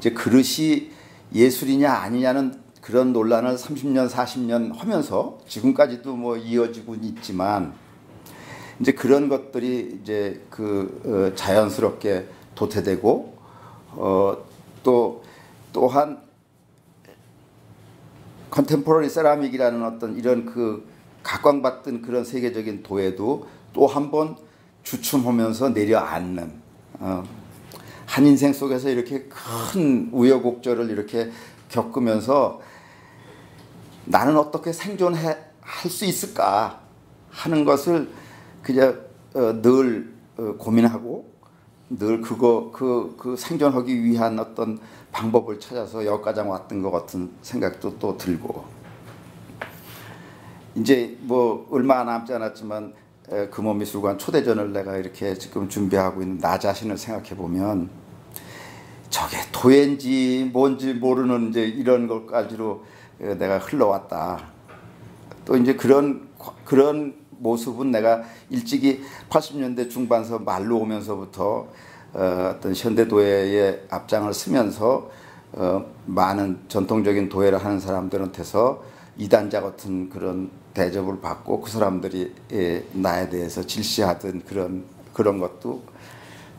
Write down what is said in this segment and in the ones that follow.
이제 그릇이 예술이냐 아니냐는 그런 논란을 30년, 40년 하면서 지금까지도 뭐 이어지고 있지만 이제 그런 것들이 이제 자연스럽게 도태되고 또한 컨템포러리 세라믹이라는 어떤 이런 각광받던 그런 세계적인 도예도 또 한 번 주춤하면서 내려앉는 한 인생 속에서 이렇게 큰 우여곡절을 이렇게 겪으면서 나는 어떻게 생존할 수 있을까 하는 것을 그냥 늘 고민하고 늘 그 생존하기 위한 어떤 방법을 찾아서 여기까지 왔던 것 같은 생각도 또 들고 이제 뭐 얼마 남지 않았지만 금호미술관 초대전을 내가 이렇게 지금 준비하고 있는 나 자신을 생각해 보면 저게 도예인지 뭔지 모르는 이제 이런 것까지로 내가 흘러왔다. 또 이제 그런 모습은 내가 일찍이 80년대 중반서 말로 오면서부터 어떤 현대 도예의 앞장을 쓰면서 많은 전통적인 도예를 하는 사람들한테서 이단자 같은 그런 대접을 받고 그 사람들이 나에 대해서 질시하던 그런 것도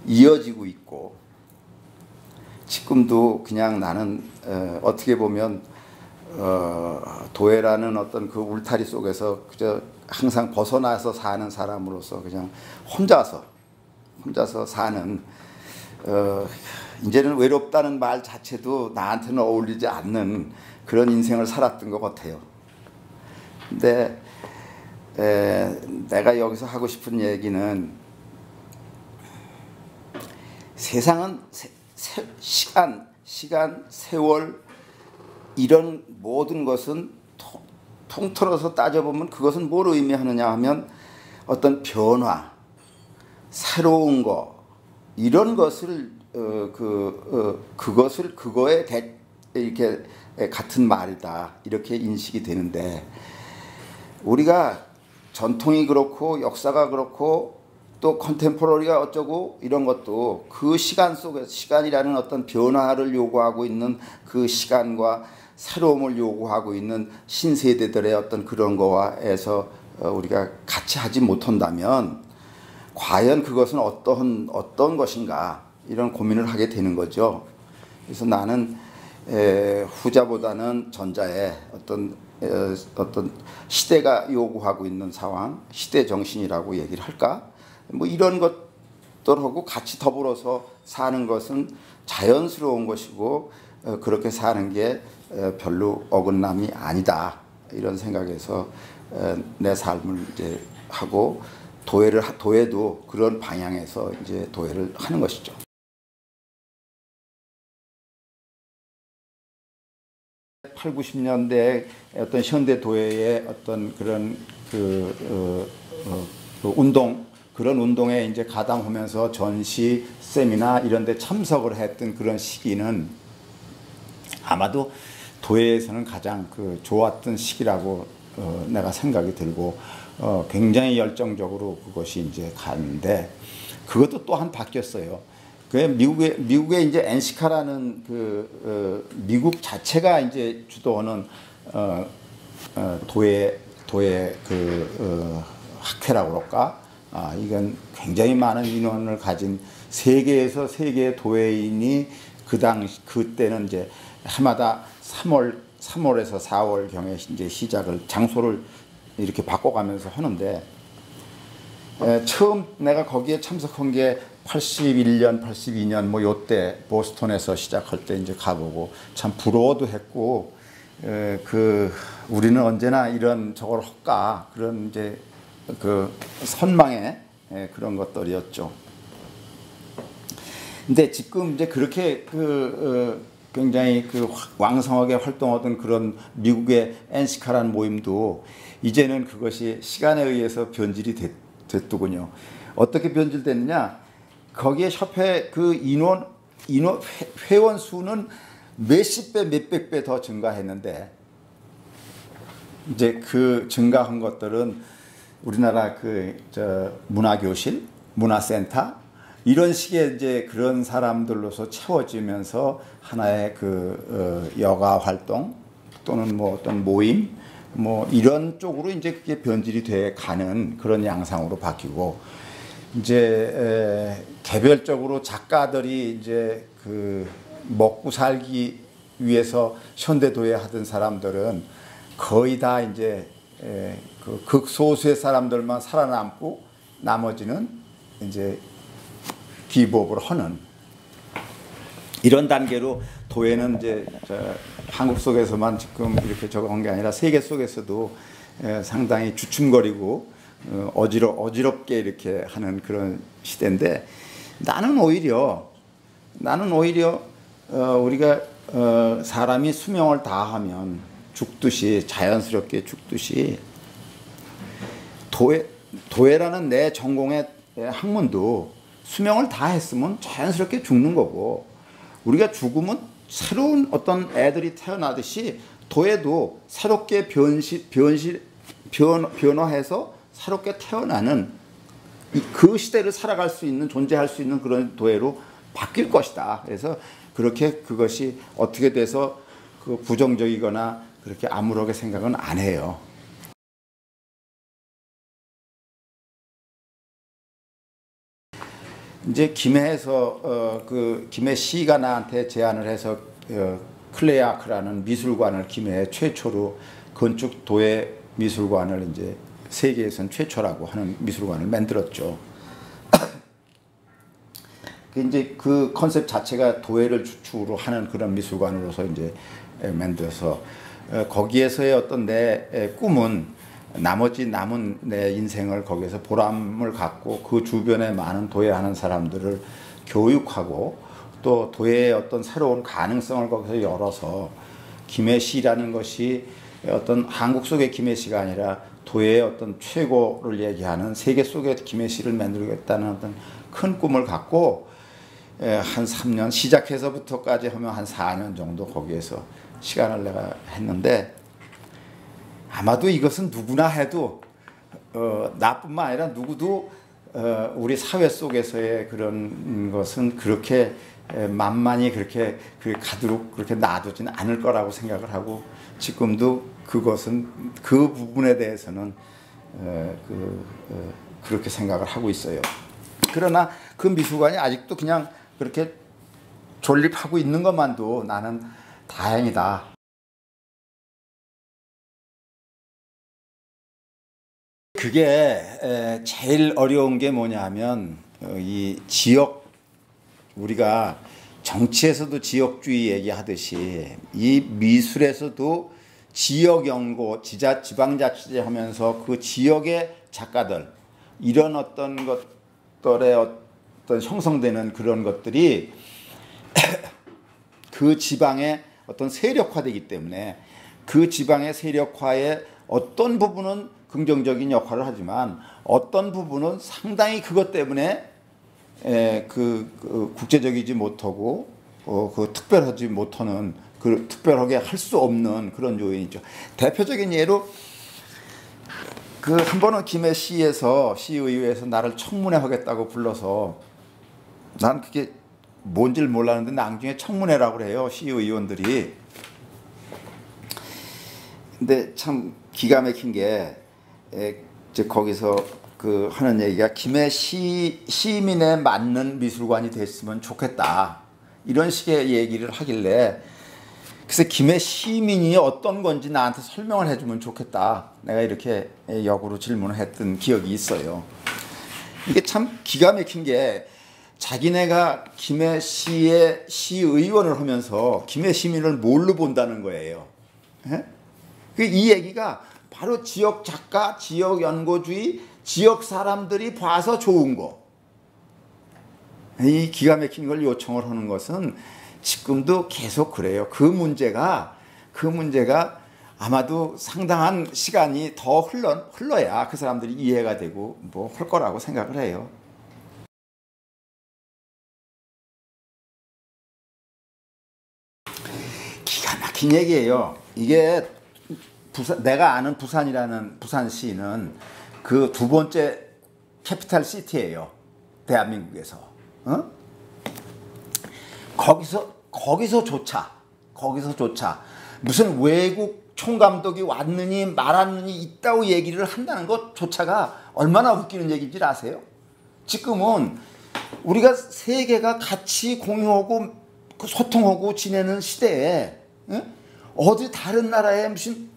이어지고 있고 지금도 그냥 나는 어떻게 보면 도예라는 어떤 그 울타리 속에서 그저 항상 벗어나서 사는 사람으로서 그냥 혼자서 사는 이제는 외롭다는 말 자체도 나한테는 어울리지 않는 그런 인생을 살았던 것 같아요. 근데 내가 여기서 하고 싶은 얘기는 세상은 시간, 세월 이런 모든 것은 통틀어서 따져보면 그것은 뭘 의미하느냐 하면 어떤 변화, 새로운 거 이런 것을 그거에 이렇게 같은 말이다 이렇게 인식이 되는데 우리가 전통이 그렇고 역사가 그렇고 또 컨템포러리가 어쩌고 이런 것도 그 시간 속에서 시간이라는 어떤 변화를 요구하고 있는 그 시간과 새로움을 요구하고 있는 신세대들의 어떤 그런 거와에서 우리가 같이 하지 못한다면 과연 그것은 어떤 것인가 이런 고민을 하게 되는 거죠. 그래서 나는 후자보다는 전자의 어떤 시대가 요구하고 있는 상황, 시대 정신이라고 얘기를 할까? 뭐 이런 것들하고 같이 더불어서 사는 것은 자연스러운 것이고 그렇게 사는 게 별로 어긋남이 아니다 이런 생각에서 내 삶을 이제 하고 도예도 그런 방향에서 이제 도예를 하는 것이죠. 80, 90년대 어떤 현대 도예의 어떤 그런 운동 그런 운동에 이제 가담하면서 전시, 세미나 이런 데 참석을 했던 그런 시기는 아마도 도예에서는 가장 좋았던 시기라고 내가 생각이 들고 굉장히 열정적으로 그것이 이제 가는데 그것도 또한 바뀌었어요. 미국의 이제 엔시카라는 미국 자체가 이제 주도하는 도예 학회라고 그럴까? 이건 굉장히 많은 인원을 가진 세계에서 세계 도예인이 그때는 이제 해마다 3월에서 4월 경에 이제 시작을 장소를 이렇게 바꿔가면서 하는데 처음 내가 거기에 참석한 게 81년, 82년 뭐 요때 보스턴에서 시작할 때 이제 가보고 참 부러워도 했고 우리는 언제나 이런 저걸 할까 그런 이제 선망의 그런 것들이었죠. 근데 지금 이제 그렇게 굉장히 왕성하게 활동하던 그런 미국의 엔시카라는 모임도 이제는 그것이 시간에 의해서 변질이 됐더군요. 어떻게 변질됐느냐? 거기에 협회 회원 수는 몇십 배, 몇백 배 더 증가했는데 이제 그 증가한 것들은 우리나라 문화교실, 문화센터 이런 식의 이제 그런 사람들로서 채워지면서 하나의 여가 활동 또는 뭐 어떤 모임 뭐 이런 쪽으로 이제 그게 변질이 돼 가는 그런 양상으로 바뀌고, 이제 개별적으로 작가들이 이제 먹고 살기 위해서 현대도예 하던 사람들은 거의 다 이제 극소수의 사람들만 살아남고 나머지는 이제 기부업을 하는 이런 단계로 도예는 이제 한국 속에서만 지금 이렇게 적은 게 아니라 세계 속에서도 상당히 주춤거리고 어지럽게 이렇게 하는 그런 시대인데, 나는 오히려 우리가 사람이 수명을 다하면 죽듯이 자연스럽게 죽듯이 도예라는 내 전공의 학문도 수명을 다했으면 자연스럽게 죽는 거고, 우리가 죽으면 새로운 어떤 애들이 태어나듯이 도예도 새롭게 변화해서 새롭게 태어나는 그 시대를 살아갈 수 있는, 존재할 수 있는 그런 도예로 바뀔 것이다. 그래서 그렇게 그것이 어떻게 돼서 부정적이거나 그렇게 아무렇게 생각은 안 해요. 이제 김해에서 김해 시가 나한테 제안을 해서 클레아크라는 미술관을 김해 최초로 건축 도예 미술관을 이제 세계에선 최초라고 하는 미술관을 만들었죠. 이제 그 컨셉 자체가 도예를 주축으로 하는 그런 미술관으로서 이제 만들어서 거기에서의 어떤 내 꿈은 나머지 남은 내 인생을 거기에서 보람을 갖고 그 주변에 많은 도예하는 사람들을 교육하고 또 도예의 어떤 새로운 가능성을 거기서 열어서 김해시라는 것이 어떤 한국 속의 김해시가 아니라 도예의 어떤 최고를 얘기하는 세계 속의 김해시를 만들겠다는 어떤 큰 꿈을 갖고 한 3년 시작해서부터까지 하면 한 4년 정도 거기에서 시간을 내가 했는데, 아마도 이것은 누구나 해도 나뿐만 아니라 누구도 우리 사회 속에서의 그런 것은 그렇게 만만히 그렇게 가도록 그렇게 놔두지는 않을 거라고 생각을 하고, 지금도 그것은 그 부분에 대해서는 그렇게 생각을 하고 있어요. 그러나 그 미술관이 아직도 그냥 그렇게 존립하고 있는 것만도 나는 다행이다. 그게 제일 어려운 게 뭐냐면 이 지역, 우리가 정치에서도 지역주의 얘기하듯이 이 미술에서도 지역 연구, 지방자치제 하면서 그 지역의 작가들, 이런 어떤 것들의 어떤 형성되는 그런 것들이 그 지방의 어떤 세력화되기 때문에 그 지방의 세력화에 어떤 부분은 긍정적인 역할을 하지만 어떤 부분은 상당히 그것 때문에 국제적이지 못하고 특별하지 못하는, 특별하게 할 수 없는 그런 요인이죠. 대표적인 예로 한 번은 김해시에서 시의회에서 나를 청문회 하겠다고 불러서, 난 그게 뭔지를 몰랐는데 나중에 청문회라고 그래요, 시의원들이. 근데 참 기가 막힌 게 이제 거기서 하는 얘기가 김해 시민에 맞는 미술관이 됐으면 좋겠다, 이런 식의 얘기를 하길래, 그래서 김해 시민이 어떤 건지 나한테 설명을 해주면 좋겠다, 내가 이렇게 역으로 질문을 했던 기억이 있어요. 이게 참 기가 막힌 게, 자기네가 김해시의 시의원을 하면서 김해 시민을 뭘로 본다는 거예요. 이 얘기가 바로 지역 작가, 지역 연구주의, 지역 사람들이 봐서 좋은 거. 이 기가 막힌 걸 요청을 하는 것은 지금도 계속 그래요. 그 문제가 아마도 상당한 시간이 더 흘러야 그 사람들이 이해가 되고 뭐 할 거라고 생각을 해요. 기가 막힌 얘기예요. 이게 내가 아는 부산시는 그 두 번째 캐피탈 시티예요, 대한민국에서. 어? 거기서조차 무슨 외국 총감독이 왔느니 말았느니 있다고 얘기를 한다는 것조차가 얼마나 웃기는 얘기인지 아세요? 지금은 우리가 세계가 같이 공유하고 소통하고 지내는 시대에 어디 다른 나라에 무슨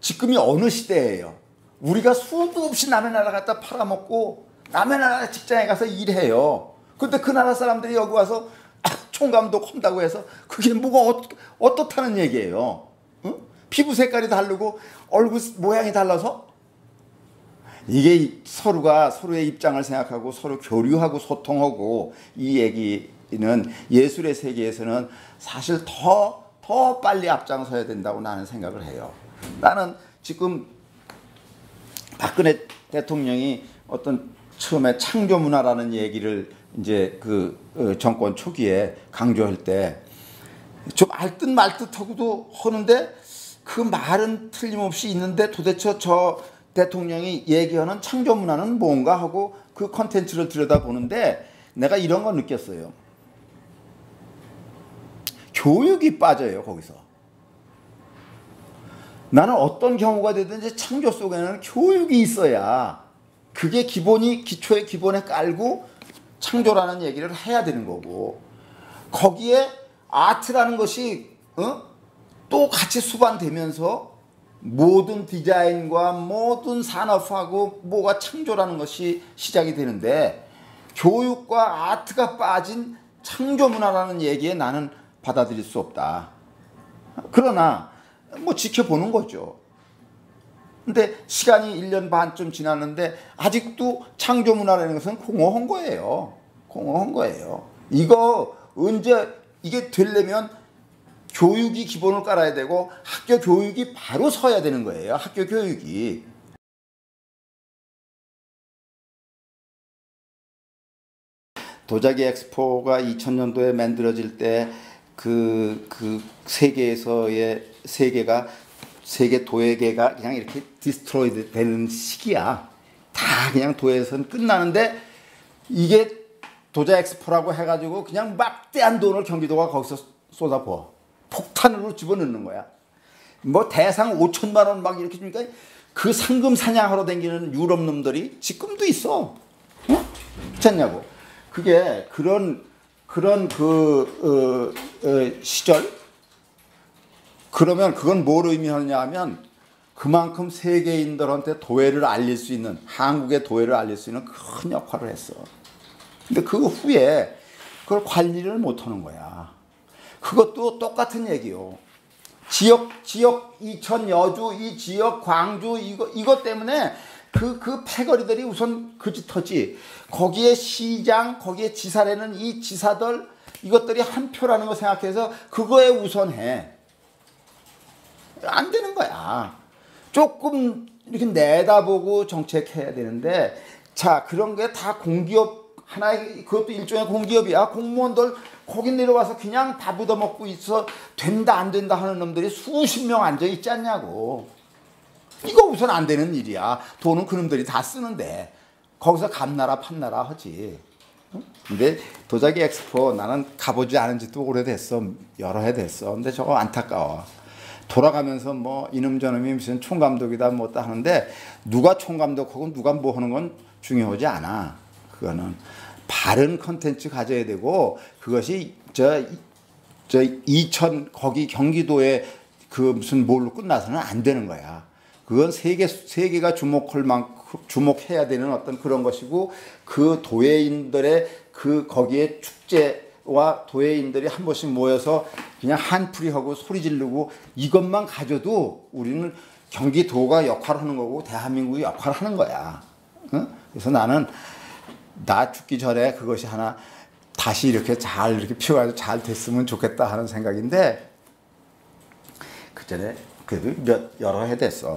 지금이 어느 시대예요? 우리가 수도 없이 남의 나라 갖다 팔아먹고 남의 나라 직장에 가서 일해요. 근데 그 나라 사람들이 여기 와서 총감독 한다고 해서 그게 뭐가 어떻다는 얘기예요? 피부 색깔이 다르고 얼굴 모양이 달라서? 이게 서로가 서로의 입장을 생각하고 서로 교류하고 소통하고 이 얘기는 예술의 세계에서는 사실 더 빨리 앞장서야 된다고 나는 생각을 해요. 나는 지금 박근혜 대통령이 어떤 처음에 창조 문화라는 얘기를 이제 그 정권 초기에 강조할 때 좀 알듯 말듯하고도 하는데 그 말은 틀림없이 있는데 도대체 저 대통령이 얘기하는 창조 문화는 뭔가 하고 그 컨텐츠를 들여다보는데 내가 이런 거 느꼈어요. 교육이 빠져요, 거기서. 나는 어떤 경우가 되든지 창조 속에는 교육이 있어야 그게 기초의 기본에 깔고 창조라는 얘기를 해야 되는 거고 거기에 아트라는 것이 또 같이 수반되면서 모든 디자인과 모든 산업하고 뭐가 창조라는 것이 시작이 되는데 교육과 아트가 빠진 창조 문화라는 얘기에 나는 받아들일 수 없다. 그러나 뭐 지켜보는 거죠. 근데 시간이 1년 반쯤 지났는데 아직도 창조 문화라는 것은 공허한 거예요. 공허한 거예요. 이거 언제 이게 되려면 교육이 기본을 깔아야 되고 학교 교육이 바로 서야 되는 거예요. 학교 교육이. 도자기 엑스포가 2000년도에 만들어질 때 그 세계에서의 세계 도예계가 그냥 이렇게 디스트로이드 되는 시기야. 다 그냥 도예에서는 끝나는데 이게 도자 엑스포라고 해가지고 그냥 막대한 돈을 경기도가 거기서 쏟아부어. 폭탄으로 집어넣는 거야. 뭐 대상 5천만 원 막 이렇게 주니까 그 상금 사냥하러 다니는 유럽 놈들이 지금도 있어. 괜찮냐고. 그게 그런 시절. 그러면 그건 뭘 의미하느냐 하면 그만큼 세계인들한테 도예를 알릴 수 있는 한국의 도예를 알릴 수 있는 큰 역할을 했어. 근데 그 후에 그걸 관리를 못하는 거야. 그것도 똑같은 얘기요. 지역 이천 여주 이 지역 광주 이것 때문에 그 패거리들이 우선 그짓하지. 거기에 시장 거기에 지사라는 이 지사들 이것들이 한 표라는 거 생각해서 그거에 우선해. 안 되는 거야. 조금 이렇게 내다보고 정책해야 되는데 자 그런 게 다 공기업 하나의 그것도 일종의 공기업이야. 공무원들 거기 내려와서 그냥 다 묻어먹고 있어. 된다 안 된다 하는 놈들이 수십 명 앉아 있지 않냐고. 이거 우선 안 되는 일이야. 돈은 그놈들이 다 쓰는데 거기서 감나라 판나라 하지. 근데 도자기 엑스포 나는 가보지 않은 지도 오래됐어. 여러 해 됐어. 근데 저거 안타까워. 돌아가면서 뭐 이놈 저놈이 무슨 총감독이다 뭐다 하는데 누가 총감독하고 누가 뭐 하는 건 중요하지 않아. 그거는 바른 컨텐츠 가져야 되고 그것이 저 이천 거기 경기도에 그 무슨 뭘로 끝나서는 안 되는 거야. 그건 세계가 주목해야 되는 어떤 그런 것이고 그 도예인들의 그 거기에 축제와 도예인들이 한 번씩 모여서 그냥 한풀이하고 소리 지르고 이것만 가져도 우리는 경기도가 역할을 하는 거고 대한민국이 역할을 하는 거야. 응? 그래서 나는 나 죽기 전에 그것이 하나 다시 이렇게 잘 이렇게 피워가지고 잘 됐으면 좋겠다 하는 생각인데 그 전에 그래도 여러 해 됐어.